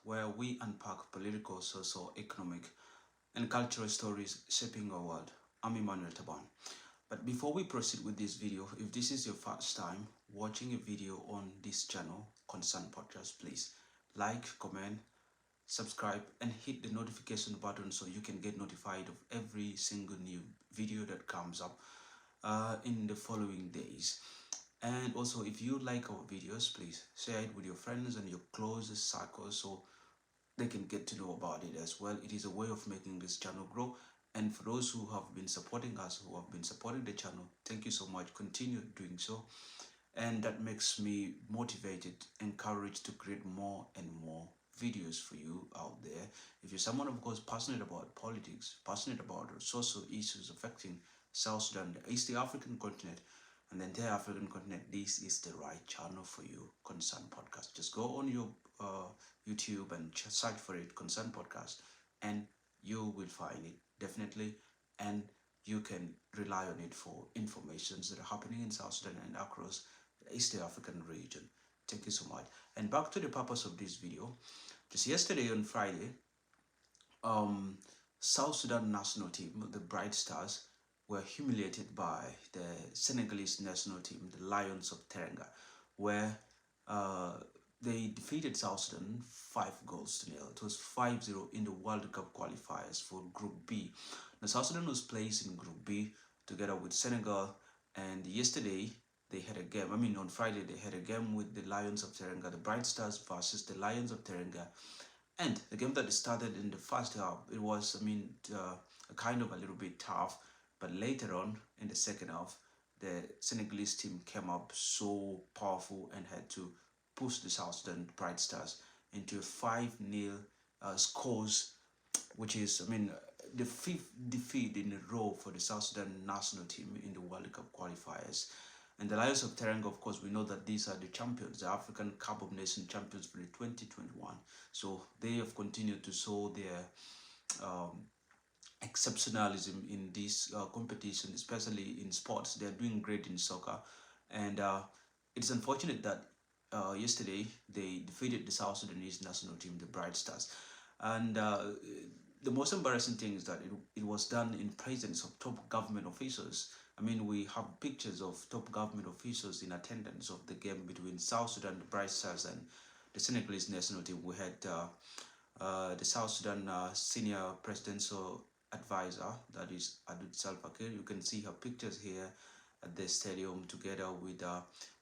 where we unpack political, social, economic, and cultural stories shaping our world. I'm Emmanuel Taban. But before we proceed with this video, if this is your first time watching a video on this channel, Concern Podcast, please like, comment, subscribe, and hit the notification button so you can get notified of every single new video that comes up in the following days. And also, if you like our videos, please share it with your friends and your closest circle so they can get to know about it as well. It is a way of making this channel grow. And for those who have been supporting us, who have been supporting the channel, thank you so much. Continue doing so. And that makes me motivated, encouraged to create more and more videos for you out there. If you're someone, of course, passionate about politics, passionate about social issues affecting South Sudan, the East African continent, and the entire African continent, this is the right channel for you, Concern Podcast. Just go on your YouTube and search for it, Concern Podcast, and you will find it definitely, and you can rely on it for informations that are happening in South Sudan and across the East African region. Thank you so much. And back to the purpose of this video. Just yesterday on Friday, South Sudan national team, the Bright Stars, were humiliated by the Senegalese national team, the Lions of Teranga, where they defeated South Sudan 5-0. It was 5-0 in the World Cup qualifiers for Group B. Now, South Sudan was placed in Group B together with Senegal, and yesterday they had a game. On Friday they had a game with the Lions of Teranga, the Bright Stars versus the Lions of Teranga. And the game that started in the first half, it was, kind of a little bit tough. But later on, in the second half, the Senegalese team came up so powerful and had to push the South Sudan Bright Stars into a 5-0 scores, which is, the 5th defeat in a row for the South Sudan national team in the World Cup qualifiers. And the Lions of Teranga, of course, we know that these are the champions, the African Cup of Nations champions for the 2021. So they have continued to show their exceptionalism in this competition, especially in sports. They are doing great in soccer, and it's unfortunate that yesterday they defeated the South Sudanese national team, the Bright Stars. And the most embarrassing thing is that it was done in presence of top government officials. We have pictures of top government officials in attendance of the game between South Sudan, the Bright Stars, and the Senegalese national team. We had the South Sudan senior presidential advisor, that is Adut Salfakir. You can see her pictures here at the stadium together with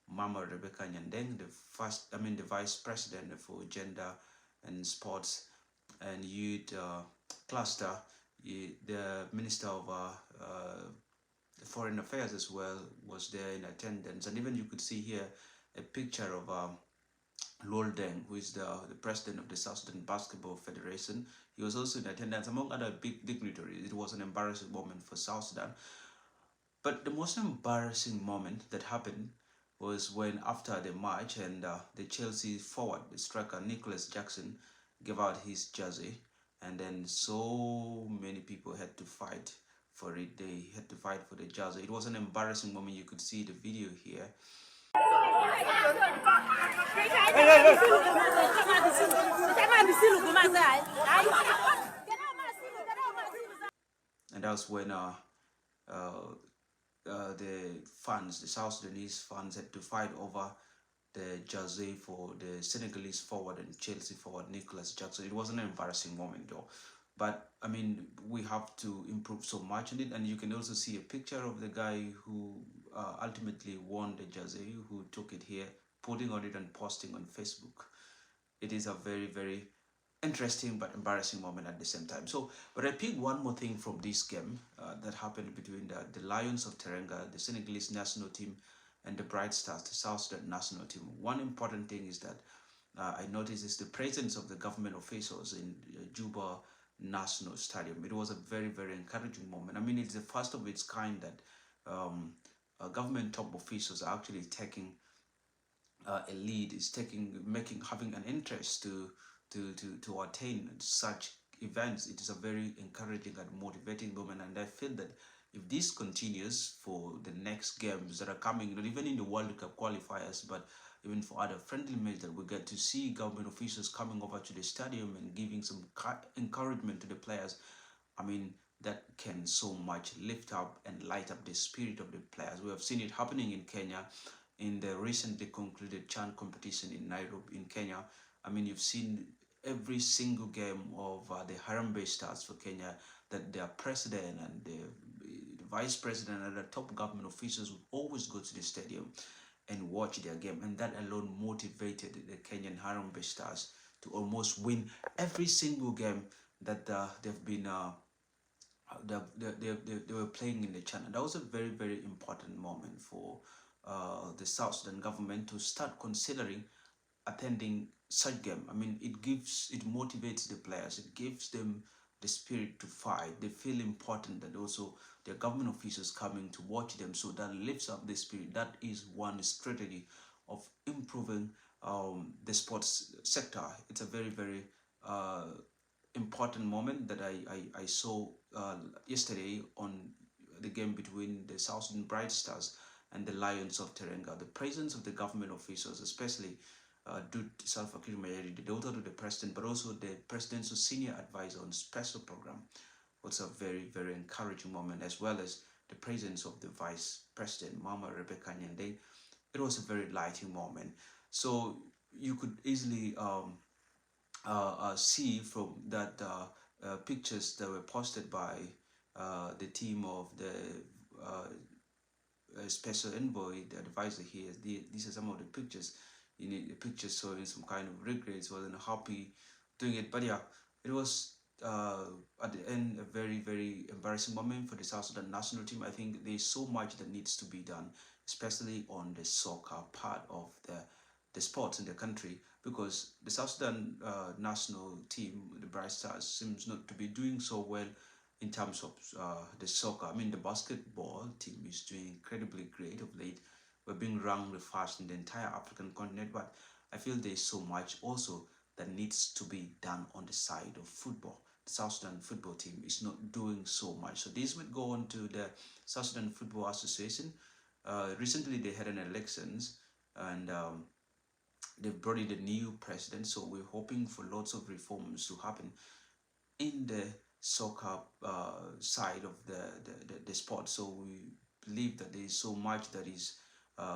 Mama Rebecca Nyandeng, the vice president for gender and sports and youth cluster, the minister of the foreign affairs as well was there in attendance. And even you could see here a picture of Lol Deng, who is the president of the South Sudan Basketball Federation. He was also in attendance, among other big dignitaries. It was an embarrassing moment for South Sudan. But the most embarrassing moment that happened was when, after the match, and the Chelsea forward, the striker Nicholas Jackson, gave out his jersey, and then so many people had to fight for it. They had to fight for the jersey. It was an embarrassing moment. You could see the video here. And that's when the fans, the South Sudanese fans, had to fight over the jersey for the Senegalese forward and Chelsea forward Nicholas Jackson. It was an embarrassing moment though. But we have to improve so much in it. And you can also see a picture of the guy who ultimately won the jersey, who took it here, putting on it and posting on Facebook. It is a very, very interesting but embarrassing moment at the same time. So, but I picked one more thing from this game that happened between the Lions of Teranga, the Senegalese national team, and the Bright Stars, the South Sudan national team. One important thing is that I noticed is the presence of the government officials in Juba National Stadium. It was a very, very encouraging moment. It's the first of its kind that government top officials are actually taking a lead, having an interest to attain such events. It is a very encouraging and motivating moment, and I feel that if this continues for the next games that are coming, not even in the World Cup qualifiers, but even for other friendly matches, that we get to see government officials coming over to the stadium and giving some encouragement to the players. I mean, that can so much lift up and light up the spirit of the players. We have seen it happening in Kenya in the recently concluded CHAN competition in Nairobi in Kenya. I mean, you've seen every single game of the Harambee Stars for Kenya, that their president and the vice president and the top government officials would always go to the stadium and watch their game, and that alone motivated the Kenyan Harambee Stars to almost win every single game that they've been they were playing in the channel. That was a very, very important moment for the South Sudan government to start considering attending such game. I mean, it motivates the players, it gives them the spirit to fight. They feel important that also their government officials coming to watch them, so that lifts up the spirit. That is one strategy of improving the sports sector. It's a very, very important moment that I saw yesterday on the game between the South Sudan Bright Stars and the Lions of Terenga. The presence of the government officials, especially Dut Salva Kiir Mayari, the daughter of the president, but also the president's senior advisor on special program, was a very, very encouraging moment, as well as the presence of the vice president, Mama Rebecca Nyande. It was a very lighting moment. So you could easily see from that pictures that were posted by the team of the special envoy, the advisor here. These are some of the pictures. You need the pictures showing some kind of regrets, wasn't happy doing it. But yeah, it was at the end a very, very embarrassing moment for the South Sudan national team. I think there's so much that needs to be done, especially on the soccer part of the sports in the country, because the South Sudan national team, the Bright Stars, seems not to be doing so well in terms of the soccer. I mean, the basketball team is doing incredibly great of late. We're being ranked the first in the entire African continent, but I feel there's so much also that needs to be done on the side of football. The South Sudan football team is not doing so much. So this would go on to the South Sudan Football Association. Recently, they had an elections, and they've brought in a new president. So we're hoping for lots of reforms to happen in the soccer side of the sport. So we believe that there is so much that is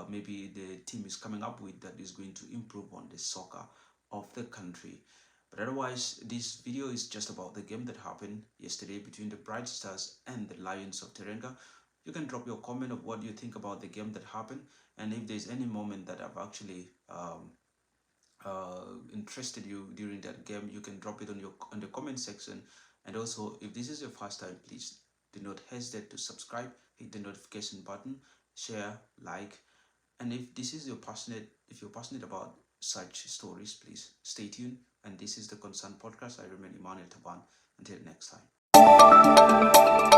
maybe the team is coming up with that is going to improve on the soccer of the country. But otherwise, this video is just about the game that happened yesterday between the Bright Stars and the Lions of Terenga. You can drop your comment of what you think about the game that happened, and if there's any moment that I've actually interested you during that game, you can drop it on the comment section. And also, if this is your first time, please do not hesitate to subscribe, hit the notification button, share, like. And if you're passionate about such stories, please stay tuned. And this is the Concern Podcast. I remain Emmanuel Taban. Until next time.